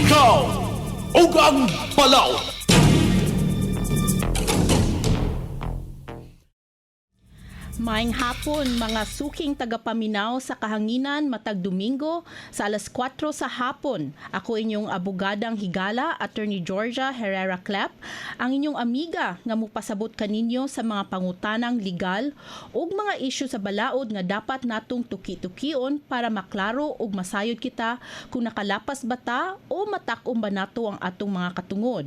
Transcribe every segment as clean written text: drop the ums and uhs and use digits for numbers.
Ikaw Og Ang Balaod. Maayong hapon mga suking tagapaminaw sa kahanginan matag Domingo sa alas 4 sa hapon. Ako inyong abogadang higala, Attorney Georgia Herrera Clep, ang inyong amiga nga mupasabot kaninyo sa mga pangutanang legal ug mga isyu sa balaod nga dapat natong tuki-tukion para maklaro ug masayod kita kung nakalapas bata o matak-om ba nato ang atong mga katungod.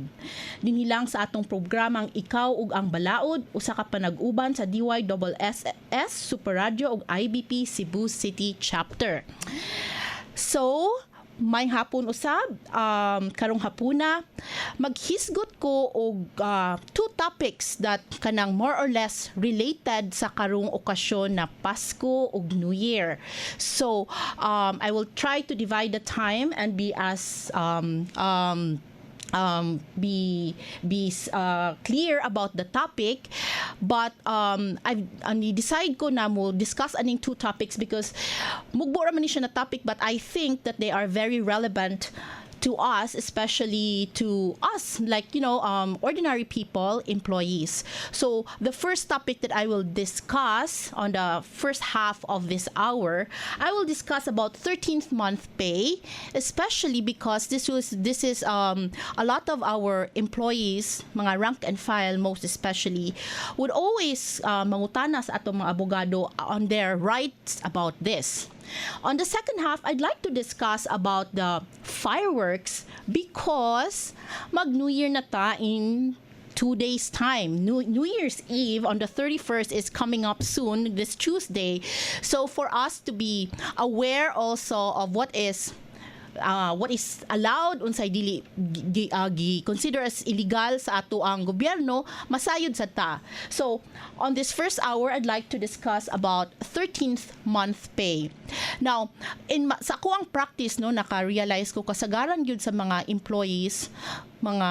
Dinhi lang sa atong programang Ikaw Og Ang Balaod, usa ka panag-uban sa DYSS, Super Radyo ug IBP Cebu City Chapter. So, may hapon usab, karong hapuna, maghisgot ko og two topics that kanang more or less related sa karong okasyon na Pasko ug New Year. So, I will try to divide the time and be as clear about the topic, but I decide ko na mo discuss aning two topics because mugbo ra man ni siya na topic, but I think that they are very relevant to us, especially to us, like, ordinary people, employees. So the first topic that I will discuss on the first half of this hour, I will discuss about 13th month pay, especially because this is a lot of our employees, mga rank and file most especially, would always mangutana sa atong mga abogado on their rights about this. On the second half, I'd like to discuss about the fireworks because mag-New Year na ta in 2 days time. New Year's Eve on the 31st is coming up soon, this Tuesday. So for us to be aware also of what is allowed unsay dili consider as illegal sa ato ang gobyerno, masayod sa ta. So on this first hour, I'd like to discuss about 13th month pay. Now, sa ako ang practice, naka-realize ko kasagaran yun sa mga employees, mga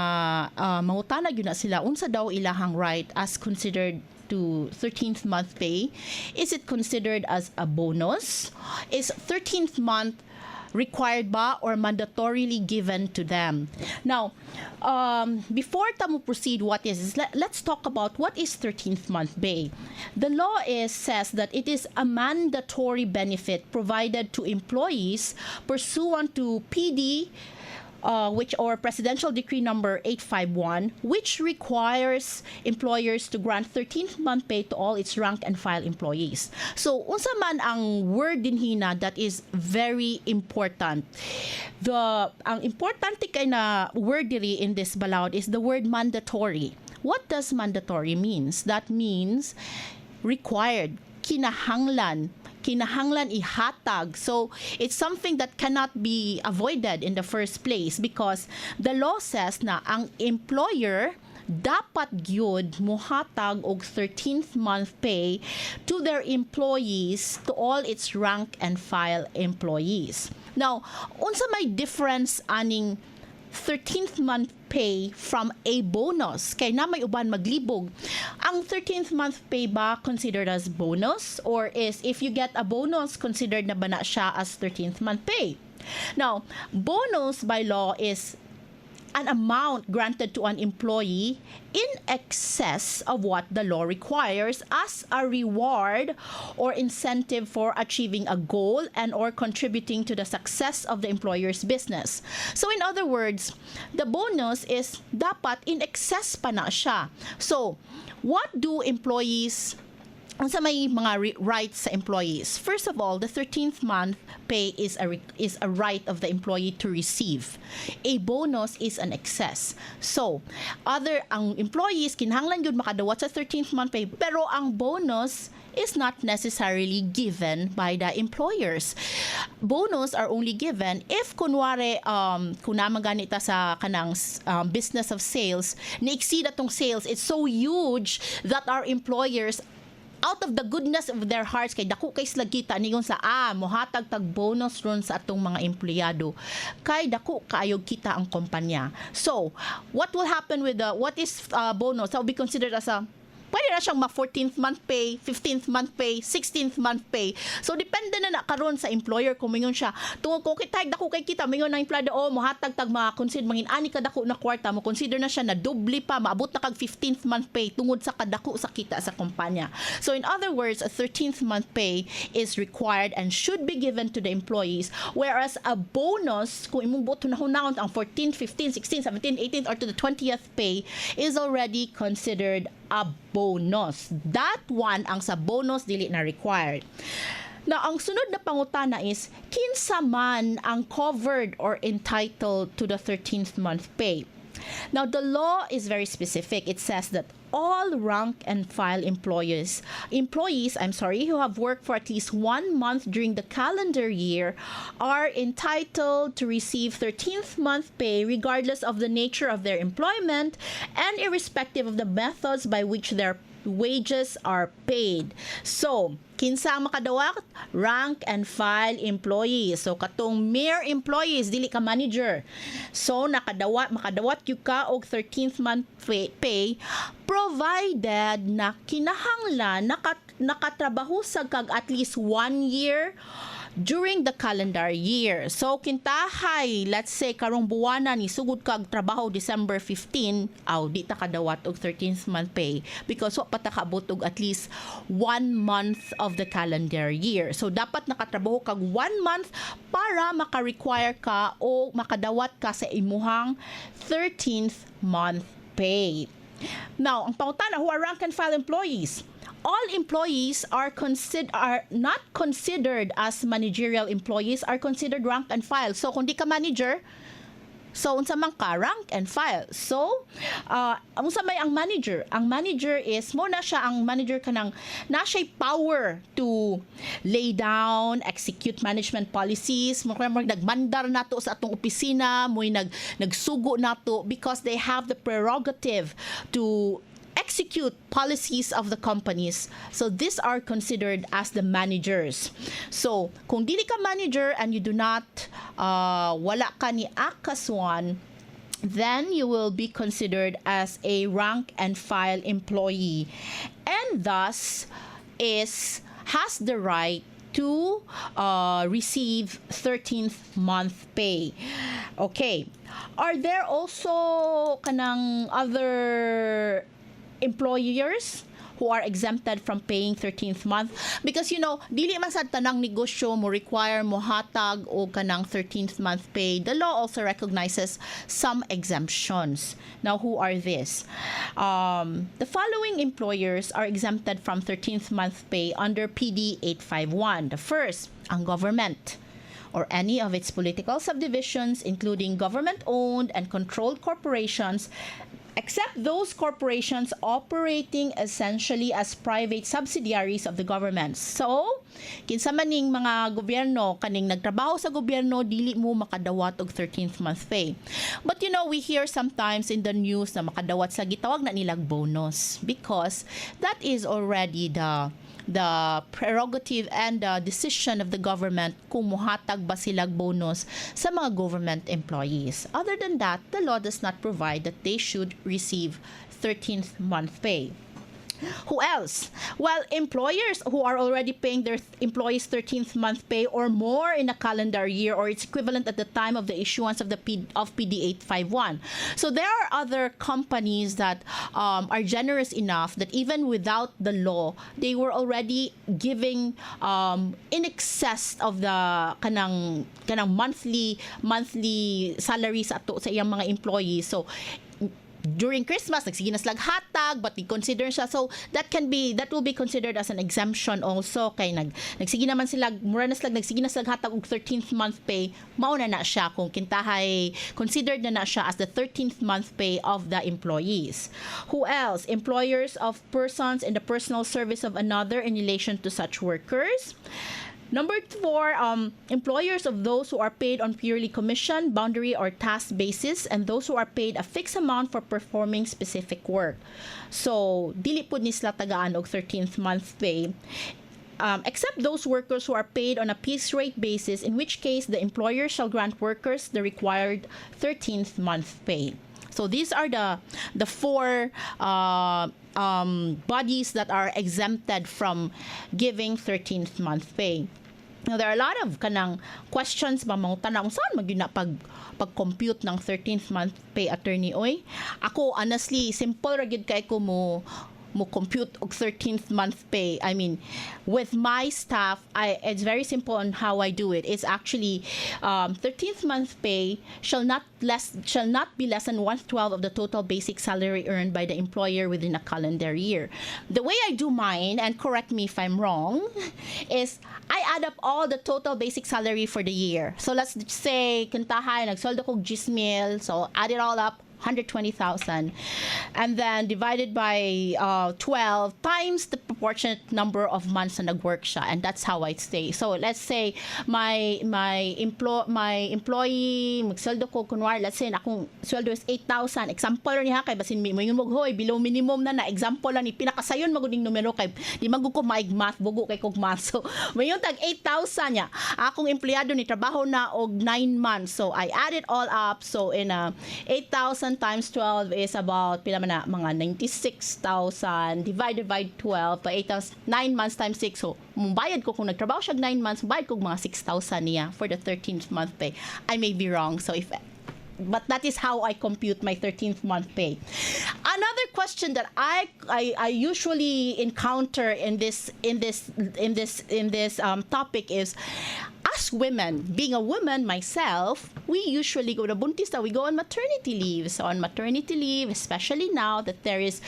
mangutana yun na sila unsa daw ilahang right as considered to 13th month pay. Is it considered as a bonus? Is 13th month required ba or mandatorily given to them? Now, before tamu proceed, let's talk about what is 13th month pay. The law says that it is a mandatory benefit provided to employees pursuant to PD, or Presidential Decree number 851, which requires employers to grant 13th month pay to all its rank and file employees. So, unsa man ang word dinhina that is very important. Ang importante kay na word diri in this balaod is the word mandatory. What does mandatory means? That means required, kinahanglan ihatag. So it's something that cannot be avoided in the first place because the law says na ang employer dapat gyud muhatag og 13th month pay to their employees, to all its rank and file employees. Now, unsa may difference aning 13th month pay from a bonus? Kay na may uban maglibog. Ang 13th month pay ba considered as bonus? Or is if you get a bonus, considered na ba na siya as 13th month pay? Now, bonus by law is an amount granted to an employee in excess of what the law requires as a reward or incentive for achieving a goal and or contributing to the success of the employer's business. So in other words, the bonus is dapat in excess pa na siya. So, what do employees unsa may mga rights sa employees? First of all, the 13th month pay is a right of the employee to receive. A bonus is an excess. So, ang employees kinahanglan gyud makadawat sa 13th month pay, pero ang bonus is not necessarily given by the employers. Bonus are only given if kunwari kung naman ganita sa kanang business of sales, na-exceed atong sales, it's so huge that our employers out of the goodness of their hearts kay dako kay sila kita niyon sa mohatag tag bonus ron sa atong mga empleyado kay dako kaayog kita ang kumpanya. So what will happen with what is bonus? That will be considered as a Pwede na siyang ma-14th month pay, 15th month pay, 16th month pay. So, depende na karon sa employer kung mingon siya. Tungod kung kitay dako kay kita, mingon na empleyado, mohatag tag consider mangin ani kadako na kwarta, mo consider na siya na doble pa, maabot na kag 15th month pay tungod sa kadako sa kita sa kumpanya. So, in other words, a 13th month pay is required and should be given to the employees, whereas a bonus, kung imong buto na hunahon ang 14th, 15th, 16th, 17th, 18th, or to the 20th pay, is already considered a bonus. That one, ang sa bonus, dili na required. Now, ang sunod na pangutana is, kinsa man ang covered or entitled to the 13th month pay? Now, the law is very specific. It says that all rank and file employees who have worked for at least 1 month during the calendar year are entitled to receive 13th month pay regardless of the nature of their employment and irrespective of the methods by which their wages are paid. So, kinsa ang makadawat? Rank and file employees. So, katong mere employees, dili ka manager. So, makadawat yung ka og 13th month pay provided na kinahanglan nakatrabaho sa kag at least 1 year during the calendar year. So, kintahay, let's say, karong buwana ni sugod kag trabaho December 15, di ta kadawat og 13th month pay because wa pa ta kaabot og at least 1 month of the calendar year. So, dapat nakatrabaho kag 1 month para maka-require ka o makadawat ka sa imuhang 13th month pay. Now, ang pangutana, who are rank and file employees? All employees are not considered as managerial employees, are considered rank and file. So, kung di ka manager, so unsa man ka, rank and file. So, unsa may ang manager? Ang manager is mo na siya ang manager kanang na siya power to lay down, execute management policies. Mo nagmandar nato sa atong opisina, mo nagsugo nato because they have the prerogative to execute policies of the companies. So these are considered as the managers. So kung dili ka manager and you do not wala ka ni akaswan, then you will be considered as a rank and file employee and thus has the right to receive 13th month pay. Okay. Are there also kanang other employers who are exempted from paying 13th month? Because dili man sad tanang negosyo mo require mo hatag o kanang 13th month pay. The law also recognizes some exemptions. Now, who are these? The following employers are exempted from 13th month pay under PD 851. The first, ang government or any of its political subdivisions, including government-owned and controlled corporations, except those corporations operating essentially as private subsidiaries of the government. So, kinsa maning mga gobyerno kaning nagtrabaho sa gobyerno, dili mo makadawat og 13th month pay. But we hear sometimes in the news na makadawat sa gitawag na nilag bonus because that is already the prerogative and the decision of the government kung muhatag ba silag bonus sa mga government employees. Other than that, the law does not provide that they should receive 13th month pay. Who else? Well, employers who are already paying their employees 13th month pay or more in a calendar year or its equivalent at the time of the issuance of PD 851. So there are other companies that are generous enough that even without the law, they were already giving in excess of the kanang monthly salaries ato sa iyang mga employees. So during Christmas, nagsige na silang hatag, but i-consider siya. So, that will be considered as an exemption also. Kay nagsige naman sila, mura na silang, nagsige na silang hatag og 13th month pay, mauna na siya kung kintahay, considered na siya as the 13th month pay of the employees. Who else? Employers of persons in the personal service of another in relation to such workers. Number 4, employers of those who are paid on purely commission, boundary, or task basis, and those who are paid a fixed amount for performing specific work. So, dili po ni sila tagaan og 13th month pay. Except those workers who are paid on a piece rate basis, in which case the employer shall grant workers the required 13th month pay. So these are the 4 bodies that are exempted from giving 13th month pay. Now, there are a lot of kanang questions ba mga tanong saan magina pag-compute ng 13th month pay, attorney oy. Ako honestly simple ra gid kay ko mo compute og 13th month pay. I mean, with my staff, it's very simple on how I do it. It's actually 13th month pay shall not be less than 1/12 of the total basic salary earned by the employer within a calendar year. The way I do mine, and correct me if I'm wrong, is I add up all the total basic salary for the year. So let's say kantahay nagsweldo kog 10,000, so add it all up, 120,000, and then divided by 12 times the proportionate number of months na nag-work siya, and that's how I stay. So let's say my employee magsweldo ko kunwari, let's say akong sweldo is 8,000, example niya kay basin mo yung hoy below minimum na example lang ni pinakasayon maguding numero kay di magud ko maig math bugo kay kog math. So mayon tag 8,000 niya, akong empleyado ni trabaho na og 9 months, so I add it all up. So in 8,000 times 12 is about pila man na mga 96,000 divided by 12 by 8,000, 9 months times 6. So mubayad ko kung nagtrabaho siya 9 months, mubayad ko mga 6,000 niya for the 13th month pay. I may be wrong, so but that is how I compute my 13th month pay. Another question that I usually encounter in this topic is, as women, being a woman myself, we usually go to buntis na we go on maternity leave. So on maternity leave, especially now that there is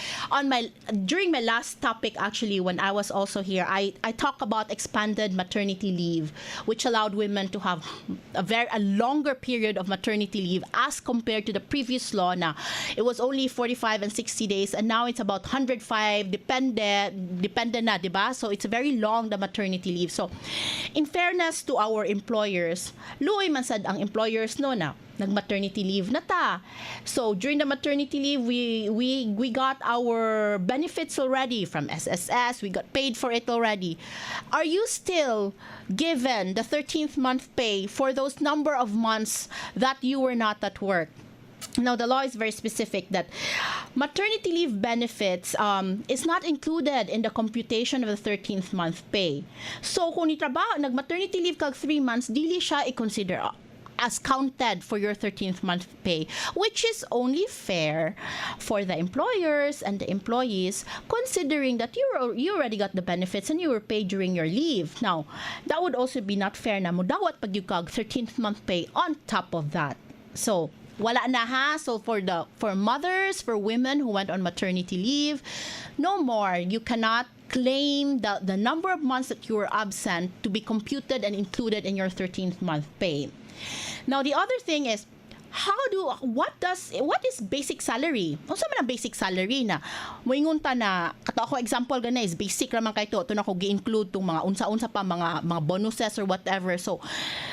during my last topic actually when I was also here, I talk about expanded maternity leave, which allowed women to have a longer period of maternity leave as compared to the previous law. Now it was only 45 and 60 days, and now it's about 105 depende na, diba? So it's very long, the maternity leave. So in fairness to our employers, luoy man sad ang employers no na nag-maternity leave na ta. So during the maternity leave, we got our benefits already from SSS. We got paid for it already. Are you still given the 13th month pay for those number of months that you were not at work? Now, the law is very specific that maternity leave benefits is not included in the computation of the 13th month pay. So, kung nag-maternity leave kag 3 months, dili siya i-consider as counted for your 13th month pay, which is only fair for the employers and the employees, considering that you already got the benefits and you were paid during your leave. Now, that would also be not fair na mo dawat pag you kag 13th month pay on top of that. So, wala na ha. So for mothers, for women who went on maternity leave, no more. You cannot claim the number of months that you were absent to be computed and included in your 13th month pay. Now the other thing is, what is basic salary? Unsa man ang basic salary na moingon ta na kato ako example gana is basic ra man kay to na ko gi-include tong mga unsa-unsa pa mga bonuses or whatever. So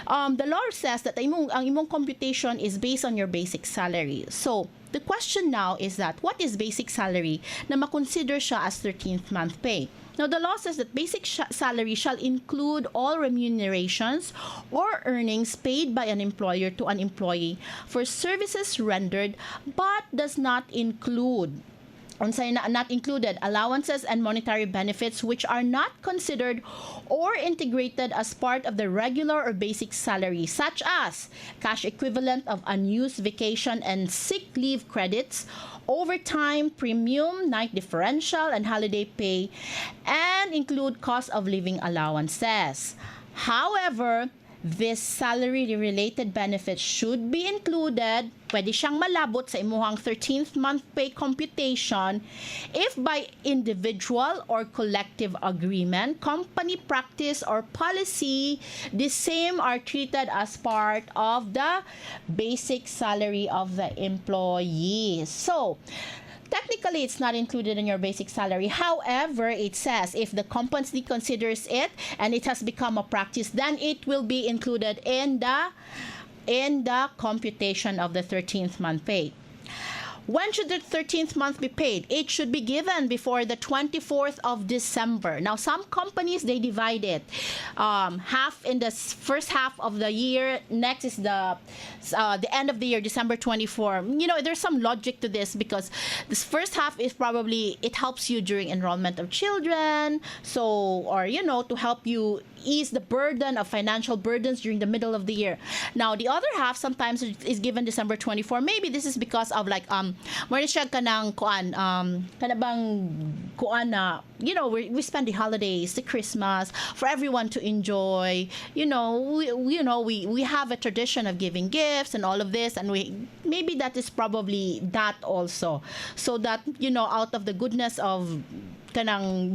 the law says that ang imong computation is based on your basic salary. So the question now is that what is basic salary na makonsider siya as 13th month pay? Now, the law says that basic salary shall include all remunerations or earnings paid by an employer to an employee for services rendered, but does not include not included allowances and monetary benefits which are not considered or integrated as part of the regular or basic salary, such as cash equivalent of unused vacation and sick leave credits, overtime, premium, night differential, and holiday pay, and include cost of living allowances. However, this salary-related benefits should be included, pwede siyang malabot sa imuhang 13th month pay computation if by individual or collective agreement, company practice, or policy, the same are treated as part of the basic salary of the employee. So, technically, it's not included in your basic salary. However, it says if the company considers it and it has become a practice, then it will be included in the computation of the 13th month pay. When should the 13th month be paid? It should be given before the 24th of December. Now, some companies, they divide it. Half in the first half of the year. Next is the end of the year, December 24. There's some logic to this because this first half is probably, it helps you during enrollment of children. Or to help you ease the burden of financial burdens during the middle of the year. Now, the other half sometimes is given December 24. Maybe this is because of more siya kanang kuan kanabang kuan na we spend the holidays, the Christmas for everyone to enjoy. We have a tradition of giving gifts and all of this, and maybe that is probably that also, so that out of the goodness of kanang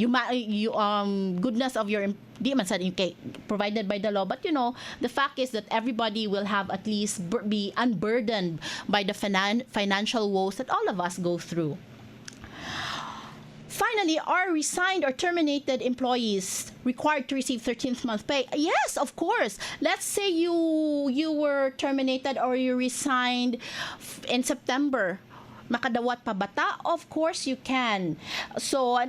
goodness of your di man sad provided by the law, but the fact is that everybody will have at least be unburdened by the financial woes that all of us go through. Finally, are resigned or terminated employees required to receive 13th month pay? Yes, of course. Let's say you were terminated or you resigned in September. Makadawat pa bata? Of course you can. So,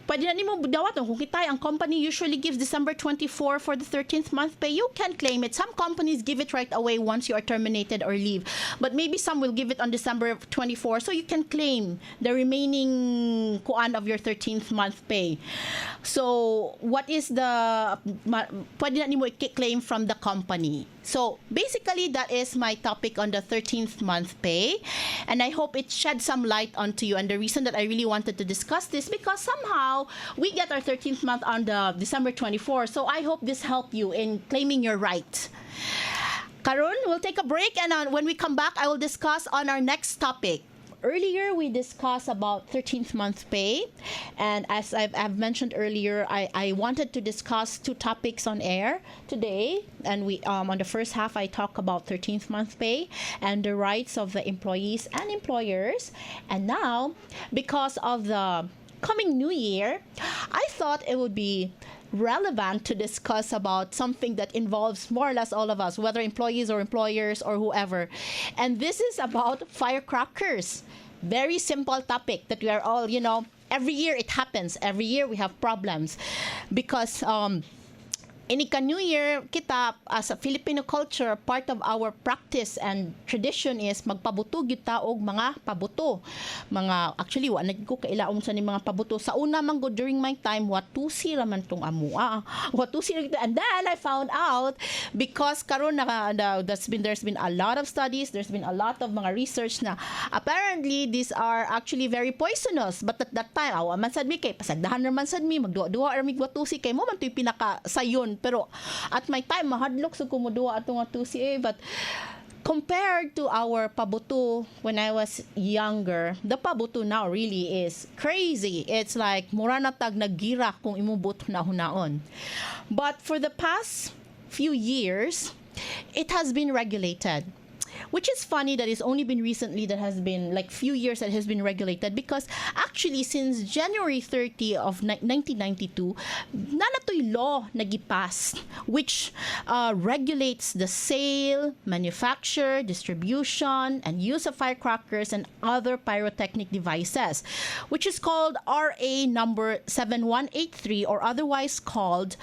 pwede na nimo dawat kung kitay ang company usually gives December 24 for the 13th month pay. You can claim it. Some companies give it right away once you are terminated or leave, but maybe some will give it on December 24, so you can claim the remaining kuan of your 13th month pay. So what is the pwede na nimo i-claim from the company. So basically, that is my topic on the 13th month pay, and I hope it shed some light onto you. And the reason that I really wanted to discuss this, because somehow we get our 13th month on the December 24. So I hope this helped you in claiming your right. Karon, we'll take a break, and when we come back, I will discuss on our next topic. Earlier, we discussed about 13th month pay, and as I've mentioned earlier, I wanted to discuss two topics on air today, and we on the first half I talk about 13th month pay and the rights of the employees and employers, and now because of the coming new year, I thought it would be relevant to discuss about something that involves more or less all of us, whether employees or employers or whoever. And this is about firecrackers. Very simple topic that we are all, every year it happens. Every year we have problems because Inika New Year, kita as a Filipino culture, part of our practice and tradition is magpabuto gyud ta og mga pabuto. Actually wa nagko kailaom sa ni mga pabuto. Sa una man go during my time, watusi ra man tong amua. Watusi ra, and then I found out because karon there's been a lot of studies, there's been a lot of mga research na apparently these are actually very poisonous. But at that time, awa man sad mi kay pasagdahan ra man sad mi magduwa-duwa ra mi watusi kay mo man tuy pinaka sayon. Pero at my time, mahadlok sa kumuduwa atong atusi but compared to our pabuto when I was younger, the pabuto now really is crazy. It's like mura na tag nagira kung imubot na hunaon. But for the past few years, it has been regulated. Which is funny that it's only been recently that has been like few years that has been regulated, because actually since January 30 of 1992 nanatoy law nagipass which regulates the sale, manufacture, distribution and use of firecrackers and other pyrotechnic devices, which is called RA number 7183, or otherwise called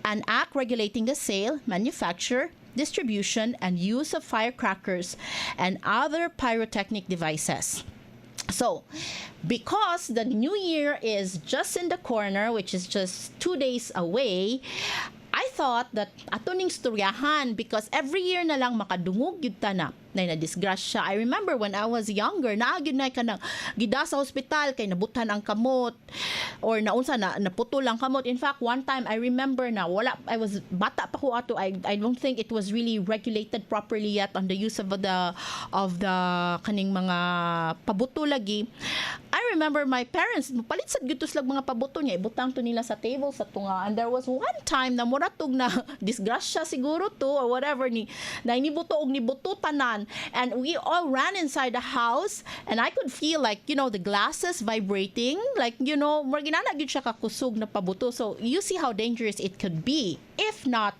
an act regulating the sale, manufacture, distribution and use of firecrackers and other pyrotechnic devices. So, because the new year is just in the corner, which is just 2 days away, I thought that ato ning storyahan, because every year na lang makadungog gyud ta na disgrasya. I remember when I was younger, naagid na kanang gida sa hospital kay nabutan ang kamot or naunsa na naputol ang kamot. In fact, one time I remember na I was bata pa ko ato. I don't think it was really regulated properly yet on the use of the kaning mga pabuto lagi. I remember my parents palit sad gyud lag mga pabuto niya, ibutang to nila sa table sa tunga. And there was one time na muratog na disgrasya siguro to or whatever ni buto og ni buto tanan. on, and we all ran inside the house, and I could feel like, the glasses vibrating, like, marginana gyud siya kakusog na pabuto. So you see how dangerous it could be if not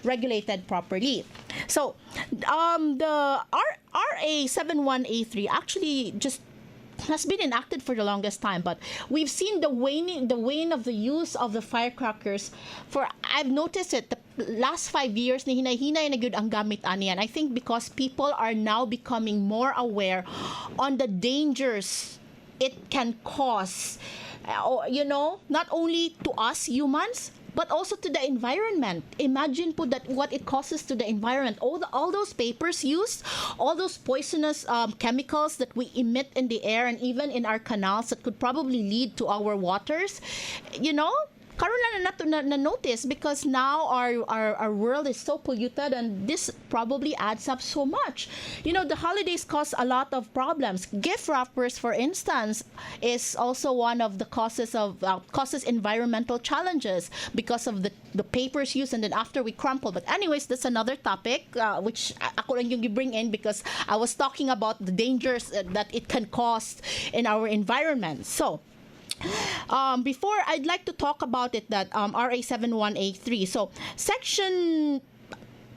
regulated properly. So the RA 71A3 actually just has been enacted for the longest time, but we've seen the wane of the use of the firecrackers. I've noticed it the last 5 years, ni hinay-hinay na gyud ang gamit ani, and I think because people are now becoming more aware on the dangers it can cause, not only to us humans, but also to the environment. Imagine po that what it causes to the environment. All those papers used, all those poisonous chemicals that we emit in the air and even in our canals that could probably lead to our waters. Karon lang na notice because now our world is so polluted, and this probably adds up so much. The holidays cause a lot of problems. Gift wrappers, for instance, is also one of the causes environmental challenges because of the papers used, and then after we crumple. But anyways, that's another topic which ako lang yung bring in because I was talking about the dangers that it can cause in our environment. So before, I'd like to talk about it, that RA 71A3. So Section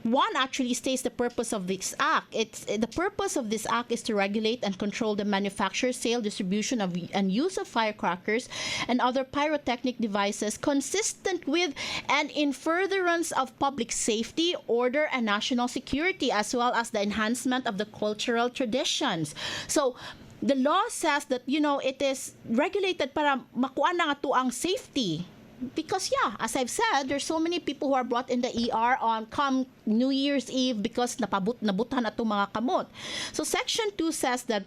1 actually states the purpose of this act. The purpose of this act is to regulate and control the manufacture, sale, distribution of and use of firecrackers and other pyrotechnic devices consistent with and in furtherance of public safety, order, and national security, as well as the enhancement of the cultural traditions. So the law says that, it is regulated para makuha na nga to ang safety. Because, as I've said, there's so many people who are brought in the ER on come New Year's Eve because nabutan na itong mga kamot. So Section 2 says that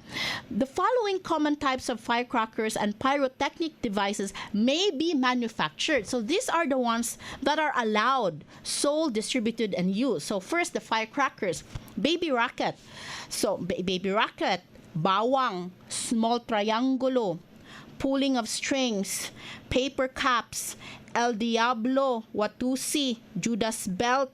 the following common types of firecrackers and pyrotechnic devices may be manufactured. So these are the ones that are allowed, sold, distributed, and used. So first, the firecrackers. Baby rocket. So baby rocket, bawang, small triangulo, pulling of strings, paper caps, El Diablo, Watusi, Judas Belt,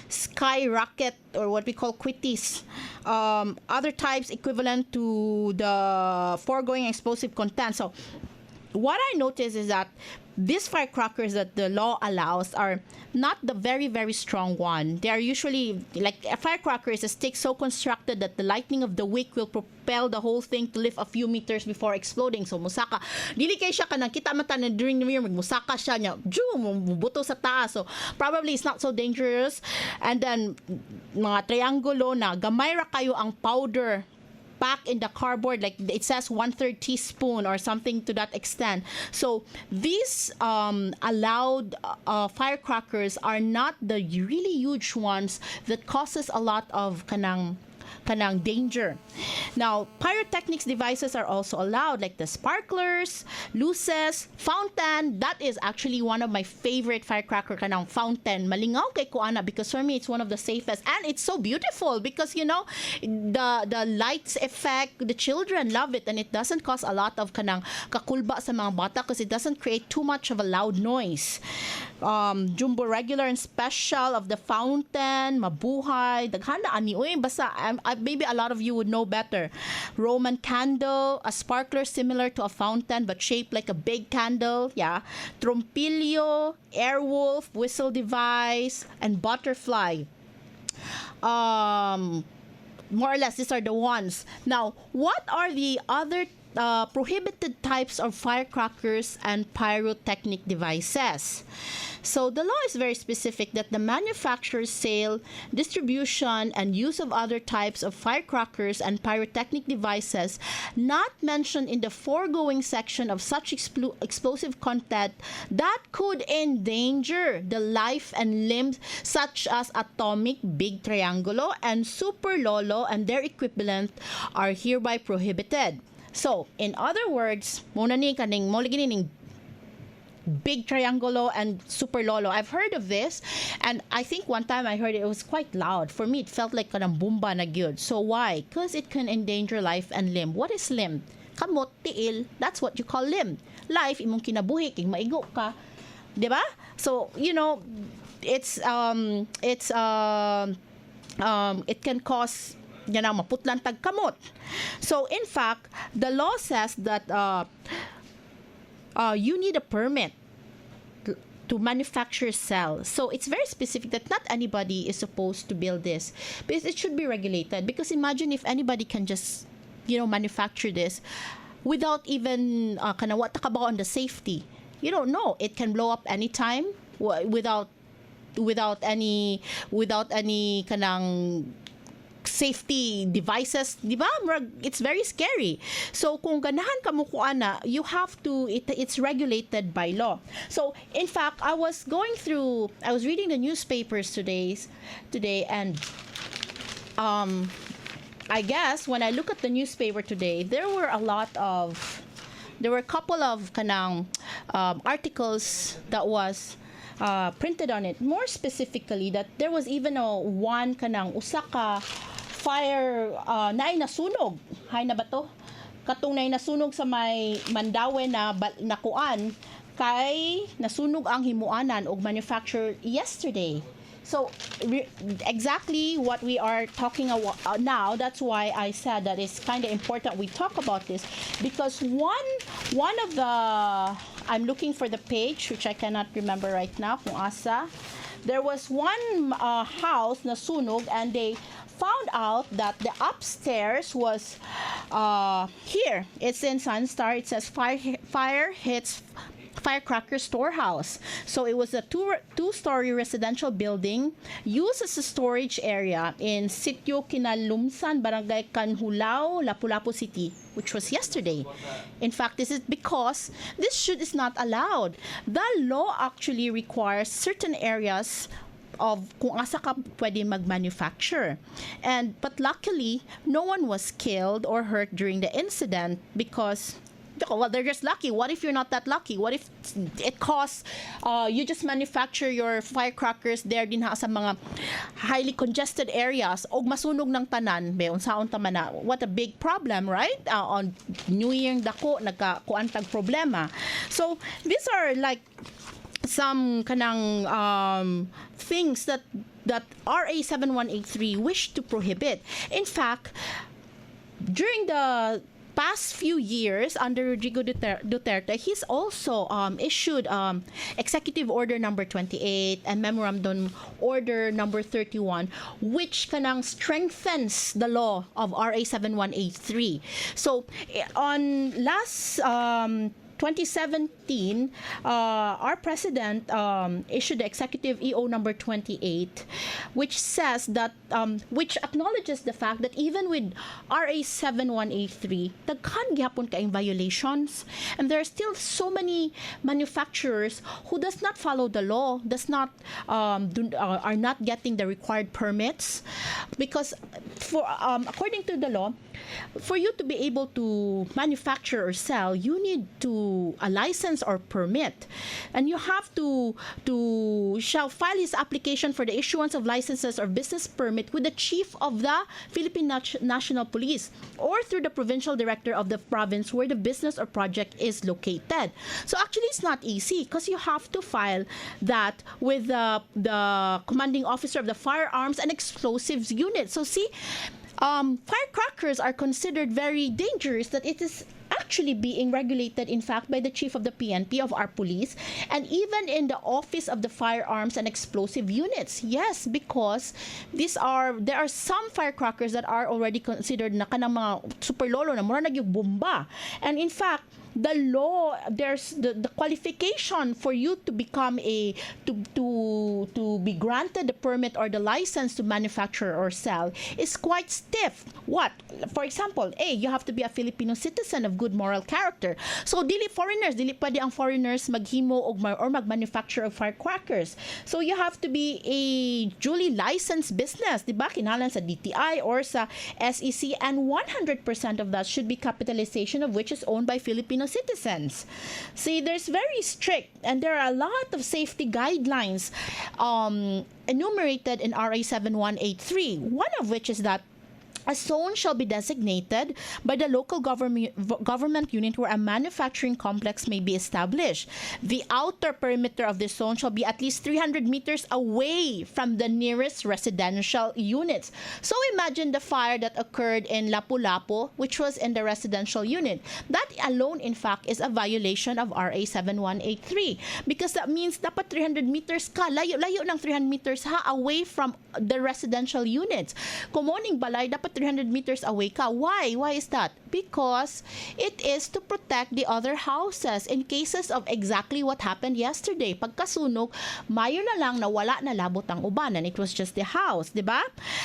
sky rocket, or what we call quitties. Other types equivalent to the foregoing explosive content. So what I notice is that these firecrackers that the law allows are not the very, very strong one. They are usually, like a firecracker is a stick so constructed that the lightning of the wick will propel the whole thing to lift a few meters before exploding. So musaka, dili kay siya kanang kita mata na during the year musaka siya niya, buto sa taas. So probably it's not so dangerous. And then mga triangulo na gamay ra kayo ang powder back in the cardboard, like it says 1/3 teaspoon or something to that extent. So these allowed firecrackers are not the really huge ones that causes a lot of kanang danger. Now, pyrotechnics devices are also allowed, like the sparklers, luces, fountain. That is actually one of my favorite firecracker, kanang fountain. Malingaw kay kuana because for me it's one of the safest, and it's so beautiful because the lights effect, the children love it, and it doesn't cause a lot of kanang kakulba sa mga bata because it doesn't create too much of a loud noise. Jumbo regular and special of the fountain, mabuhay, daghana ani oy basta maybe a lot of you would know better. Roman candle, a sparkler similar to a fountain but shaped like a big candle, Trompillo, airwolf, whistle device, and butterfly. More or less, these are the ones. Now, what are the other prohibited types of firecrackers and pyrotechnic devices? So the law is very specific that the manufacture, sale, distribution, and use of other types of firecrackers and pyrotechnic devices not mentioned in the foregoing section of such explosive content that could endanger the life and limbs, such as atomic, big triangulo, and super lolo, and their equivalent are hereby prohibited. So, in other words, muna ni kaning mo lagi ning big triangulo and super lolo. I've heard of this, and I think one time I heard it was quite loud. For me, it felt like kanang bumba na gyud. So why? Because it can endanger life and limb. What is limb? Kamot, tiil. That's what you call limb. Life, imong kinabuhi, king maigo ka. Diba? So, it can cause yan ang maputlan tagkamot. So in fact, the law says that you need a permit to manufacture cells. So it's very specific that not anybody is supposed to build this, because it should be regulated. Because imagine if anybody can just, manufacture this without even what on the safety. You don't know. It can blow up anytime without any kanang safety devices, di ba? It's very scary. So kung ganahan ka mo kuana, you have to it's regulated by law. So in fact, I was reading the newspapers today, and I guess when I look at the newspaper today, there were a couple of kanang articles that was printed on it. More specifically, that there was even one kanang usaka fire naay nasunog. Hay na ba to? Katong naay nasunog sa may Mandaue na kuan kay nasunog ang himuanan og manufacture yesterday. So exactly what we are talking about now, that's why I said that it's kind of important we talk about this, because one of the, I'm looking for the page which I cannot remember right now kung asa, there was one house na sunog, and they found out that the upstairs was here. It's in Sunstar. It says fire hits firecracker storehouse. So it was a two-story residential building used as a storage area in Sitio Kinalumsan, Barangay Canhulao, Lapu-Lapu City, which was yesterday. In fact, this is because this is not allowed. The law actually requires certain areas of kung asa ka pwede mag-manufacture. But luckily, no one was killed or hurt during the incident, because they're just lucky. What if you're not that lucky? What if it costs, you just manufacture your firecrackers there din sa mga highly congested areas, og masunog ng tanan, unsaon ta man na. What a big problem, right? On New Year dako nagkakuantag problema. So these are like some kanang things that RA 7183 wish to prohibit. In fact, during the past few years under Rodrigo Duterte, he's also issued Executive Order number 28 and Memorandum Order number 31, which kanang strengthens the law of RA 7183. So on last 2017, our president issued the Executive EO number 28, which says that, which acknowledges the fact that even with RA 7183, daghan gyapon kaayong violations, and there are still so many manufacturers who does not follow the law, are not getting the required permits, because according to the law, for you to be able to manufacture or sell, you need a license or permit, and you have to shall file his application for the issuance of licenses or business permit with the chief of the Philippine National Police or through the provincial director of the province where the business or project is located. So actually, it's not easy, because you have to file that with the commanding officer of the firearms and explosives unit. So see, firecrackers are considered very dangerous, that it is actually being regulated, in fact, by the chief of the PNP of our police, and even in the office of the firearms and explosive units. Yes, because there are some firecrackers that are already considered na kanang mga super lolo na mura nagyug bomba. And in fact, the law, there's the qualification for you to become to be granted the permit or the license to manufacture or sell is quite stiff. What? For example, you have to be a Filipino citizen of good moral character. So dili pwede ang foreigners maghimo or magmanufacture of firecrackers. So you have to be a duly licensed business, di ba? Kinahanglan sa DTI or sa SEC, and 100% of that should be capitalization of which is owned by Filipino citizens. See, there's very strict, and there are a lot of safety guidelines enumerated in RA 7183. One of which is that A zone shall be designated by the local government unit where a manufacturing complex may be established. The outer perimeter of the zone shall be at least 300 meters away from the nearest residential units. So imagine the fire that occurred in Lapu-Lapu, which was in the residential unit. That alone, in fact, is a violation of RA 7183 because that means dapat 300 meters ka, layo ng 300 meters away from the residential units. Kumoning balay, dapat 300 meters away ka. Why? Why is that? Because it is to protect the other houses in cases of exactly what happened yesterday. Pagkasunog, mayo na lang na wala na labot ang uban and it was just the house, di ba?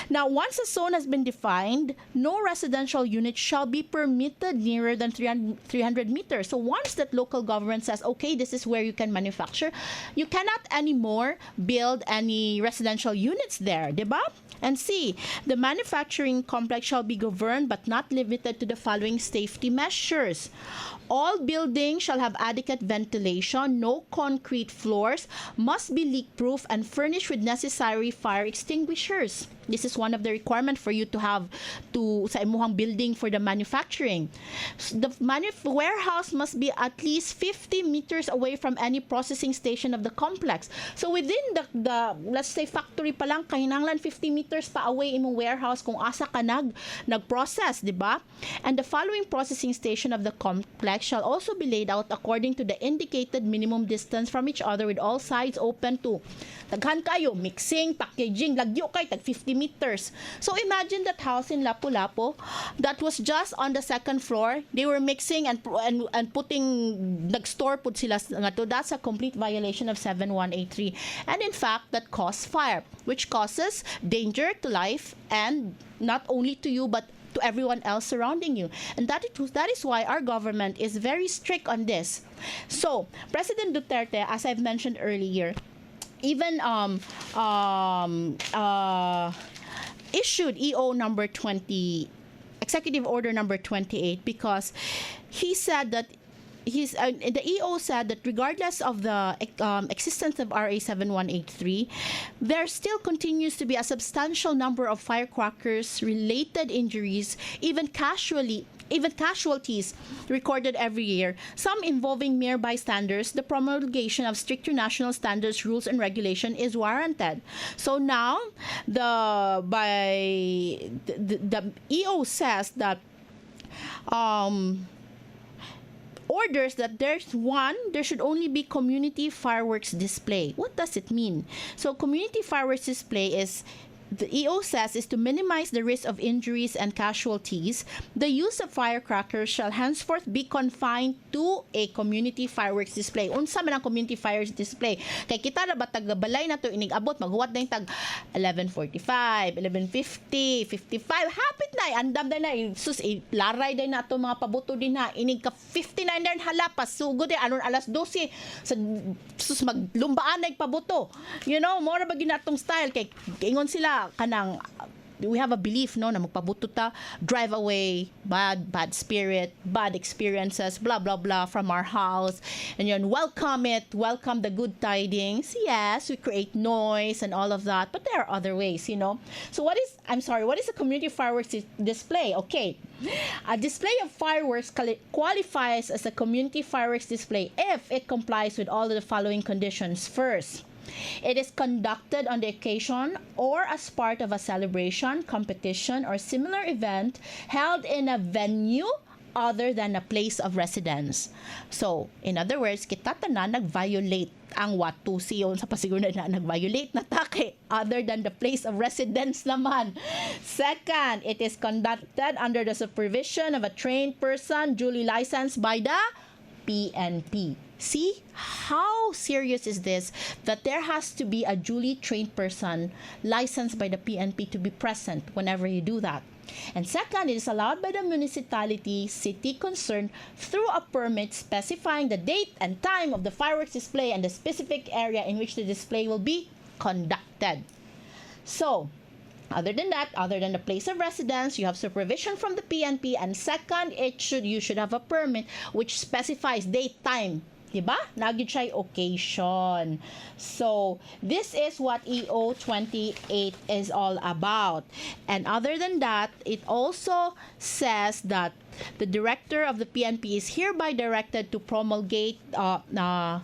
Now, once a zone has been defined, no residential unit shall be permitted nearer than 300 meters. So once that local government says, okay, this is where you can manufacture, you cannot anymore build any residential units there, di ba? And C, the manufacturing complex shall be governed but not limited to the following safety measures. All buildings shall have adequate ventilation, no concrete floors, must be leak-proof and furnished with necessary fire extinguishers. This is one of the requirements for you to have sa imuhang building for the manufacturing. The warehouse must be at least 50 meters away from any processing station of the complex. So within the let's say factory pa lang, kahinanglan 50 meters pa away imong warehouse kung asa ka nag-process, di ba? And the following processing station of the complex shall also be laid out according to the indicated minimum distance from each other with all sides open to daghan kayo, mixing, packaging, lagyo kay tag 50 meters. So imagine that house in Lapu-Lapu that was just on the second floor. They were mixing and putting nag-store pud sila nga to. That's a complete violation of 7183. And in fact, that caused fire, which causes danger to life and not only to you but to everyone else surrounding you. And that is why our government is very strict on this. So, President Duterte, as I've mentioned earlier, even issued EO number 20, Executive Order number 28, because he said that the EO said that regardless of the existence of RA 7183, there still continues to be a substantial number of firecrackers related injuries, even casualties recorded every year, some involving mere bystanders. The promulgation of stricter national standards, rules, and regulation is warranted. So now, the EO says that orders that there should only be community fireworks display. What does it mean? So community fireworks display is, the EO says, is to minimize the risk of injuries and casualties. The use of firecrackers shall henceforth be confined to a community fireworks display. Unsa man ang community fireworks display? Kay kita na ba tagabalay na to inig abot maghuwat na yung tag 11:45, 11:50, 55. Hapit na andam na sus laray day na to mga pabuto din ha. Inig ka 59 din hala pasugod anon alas 12 sa sus maglumbaan na pabuto. You know, more ba ginatong style kay ingon sila kanang we have a belief no na magpabuto ta, drive away bad spirit, bad experiences, blah blah blah from our house, and yun welcome the good tidings. Yes, we create noise and all of that, but there are other ways, you know. So what is a community fireworks display? Okay, a display of fireworks qualifies as a community fireworks display if it complies with all of the following conditions. First, it is conducted on the occasion or as part of a celebration, competition, or similar event held in a venue other than a place of residence. So, in other words, kita tanan nag-violate ang watu siyon sa pasiguro na nag-violate na take other than the place of residence naman. Second, it is conducted under the supervision of a trained person duly licensed by the PNP. See how serious is this, that there has to be a duly trained person licensed by the PNP to be present whenever you do that. And second, it is allowed by the municipality, city concerned through a permit specifying the date and time of the fireworks display and the specific area in which the display will be conducted. So, other than that, other than the place of residence, you have supervision from the PNP, and second, you should have a permit which specifies date, time, Diba? Nagyud siya occasion. So, this is what EO 28 is all about. And other than that, it also says that the director of the PNP is hereby directed to promulgate the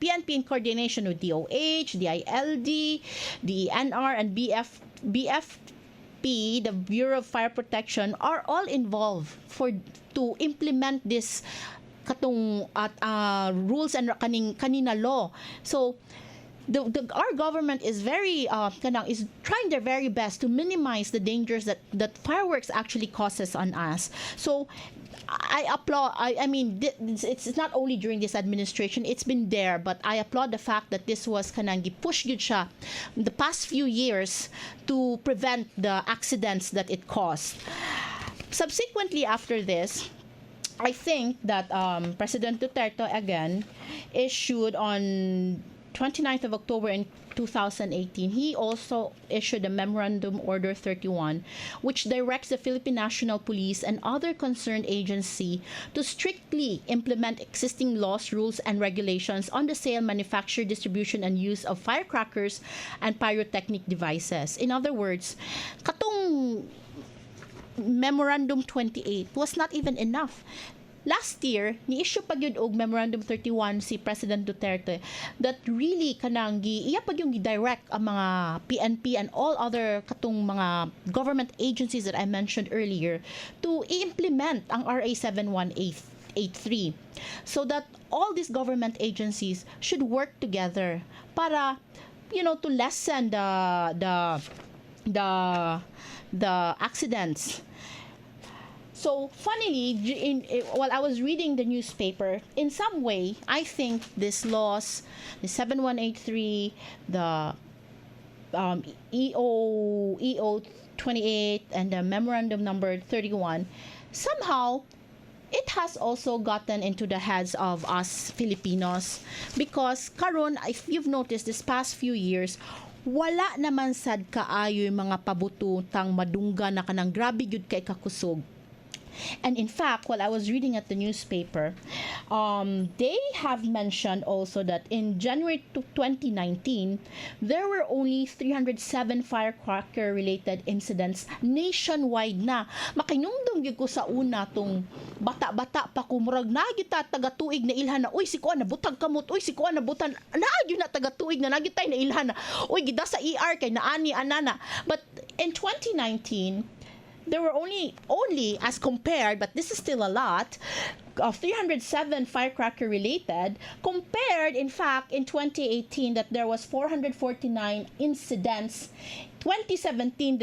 PNP in coordination with DOH, DILD, the NR, and BFP, the Bureau of Fire Protection, are all involved to implement this katong rules and kanina law. So our government is is trying their very best to minimize the dangers that fireworks actually causes on us. So I applaud. I mean, it's not only during this administration; it's been there. But I applaud the fact that this was kanang push gyud siya the past few years to prevent the accidents that it caused. Subsequently, after this, I think that President Duterte again issued on 29th of October in 2018, he also issued a Memorandum Order 31, which directs the Philippine National Police and other concerned agency to strictly implement existing laws, rules, and regulations on the sale, manufacture, distribution, and use of firecrackers and pyrotechnic devices. In other words, katong Memorandum 28 was not even enough. Last year, ni-issue pag yun og Memorandum 31 si President Duterte that really kanang iya pag yung direct ang mga PNP and all other katong mga government agencies that I mentioned earlier to i-implement ang RA 7183 so that all these government agencies should work together para to lessen the accidents. So, funnily, while I was reading the newspaper, in some way, I think these laws, the 7183, the EO 28, and the Memorandum number 31, somehow, it has also gotten into the heads of us Filipinos because karon, if you've noticed this past few years, wala naman sad kaayo yung mga pabututang madungga na kanang grabe gyud kay kakusog. And in fact, while I was reading at the newspaper, they have mentioned also that in January 2019, there were only 307 firecracker-related incidents nationwide na. Makinumdum gyud ko sa una tong bata-bata pa kumurag na gyud ta taga-tuig na ilhan na uy si kuan na butag kamot, uy si kuan na butan na gyud na taga-tuig na nagyud tay na ilhan na uy gida sa ER kay naani anana. But in 2019, there were only as compared, but this is still a lot, of 307 firecracker related, compared in fact in 2018 that there was 449 incidents. 2017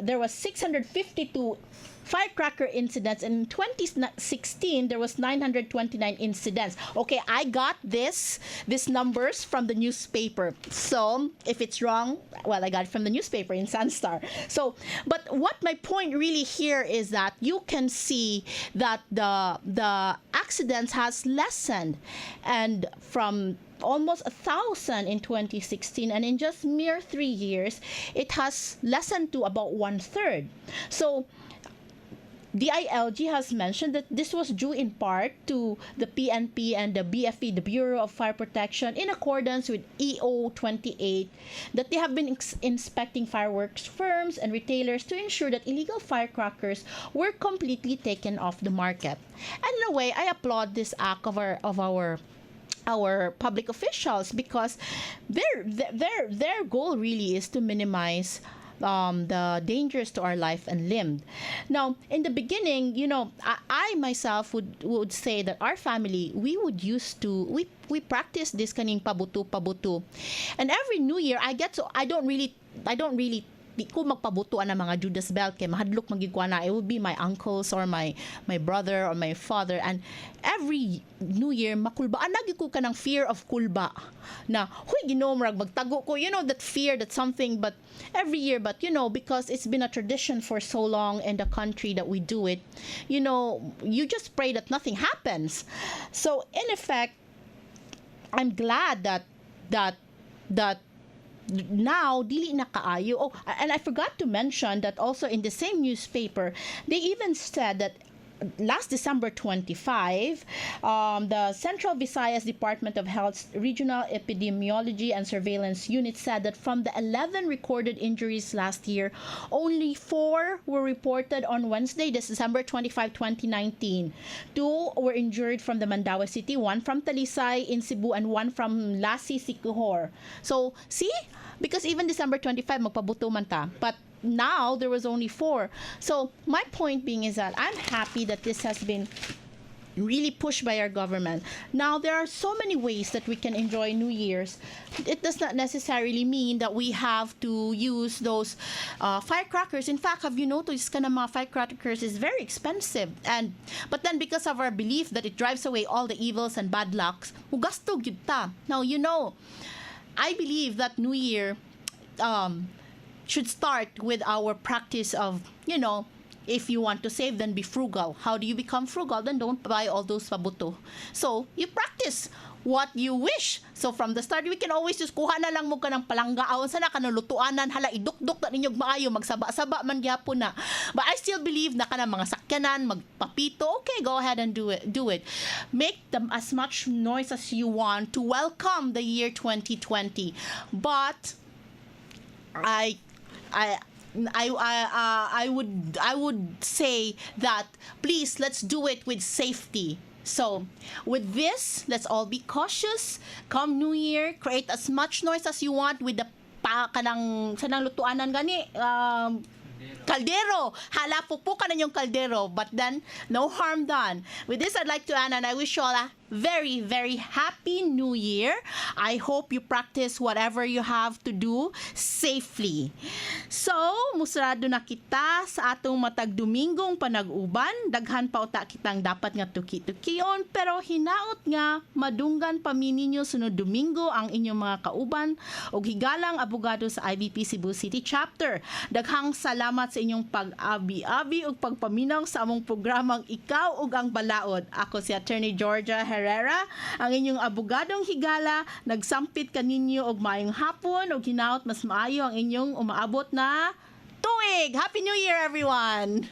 there was 652 firecracker incidents, and in 2016 there was 929 incidents. Okay, I got these numbers from the newspaper. So if it's wrong, well, I got it from the newspaper in Sunstar. So, but what my point really here is that you can see that the accidents has lessened, and from almost 1,000 in 2016, and in just mere 3 years, it has lessened to about 1/3. So DILG has mentioned that this was due in part to the PNP and the BFE, the Bureau of Fire Protection, in accordance with EO 28, that they have been inspecting fireworks firms and retailers to ensure that illegal firecrackers were completely taken off the market. And in a way, I applaud this act of our public officials because their goal really is to minimize the dangers to our life and limb. Now, in the beginning, I myself would say that our family, we practice this kaning pabutu. And every New Year, I don't really di ko magpabutuan ng mga Judas Bell kay mahadlok magigwa na. It would be my uncles or my brother or my father, and every New Year makulbaan lagi ko kanang fear of kulba na huy Ginoo murag magtago ko, that fear, that something. But every year, because it's been a tradition for so long in the country that we do it, you just pray that nothing happens. So in effect, I'm glad that now dili na kaayo. And I forgot to mention that also in the same newspaper, they even said that last December 25, the Central Visayas Department of Health's Regional Epidemiology and Surveillance Unit said that from the 11 recorded injuries last year, only 4 were reported on Wednesday, December 25, 2019. 2 were injured from the Mandaue City, 1 from Talisay in Cebu, and 1 from Lasi, Siquijor. So, see? Because even December 25, magpabuto man ta. But now there was only 4. So my point being is that I'm happy that this has been really pushed by our government. Now there are so many ways that we can enjoy New Year's. It does not necessarily mean that we have to use those firecrackers. In fact, have you noticed ka na mga firecrackers is very expensive, but then because of our belief that it drives away all the evils and bad lucks, mugasto gyud ta. Now I believe that New Year should start with our practice of, if you want to save, then be frugal. How do you become frugal? Then don't buy all those pabuto. So, you practice what you wish. So, from the start, we can always just kuha na lang mo ka ng palanggaon. Sana ka nulutuanan, hala, idukduk na ninyog maayo, magsaba-saba man gyapon na. But I still believe na ka na mga sakyanan, magpapito, okay, go ahead and do it. Make them as much noise as you want to welcome the year 2020. But, I would say that please let's do it with safety. So with this, let's all be cautious. Come New Year, create as much noise as you want with the kanang sanang lutuanan gani kaldero. Hala, pupukan na yung kaldero. But then, no harm done. With this, I'd like to end, and I wish you all a very, very happy New Year. I hope you practice whatever you have to do safely. So, musrado na kita sa atong matag Domingong panag-uban. Daghan pa uta kitang dapat nga tuki-tukion, pero hinaot nga madunggan pa ninyo sunod Domingo ang inyong mga kauban o higalang abogado sa IBP Cebu City Chapter. Daghang salamat sa inyong pag-abi-abi ug pagpaminaw sa among programang Ikaw Og Ang Balaod. Ako si Attorney Georgia Herrera, ang inyong abogadong higala. Nagsampit kaninyo og maayong hapon ug hinaot mas maayo ang inyong umaabot na tuig. Happy New Year, everyone!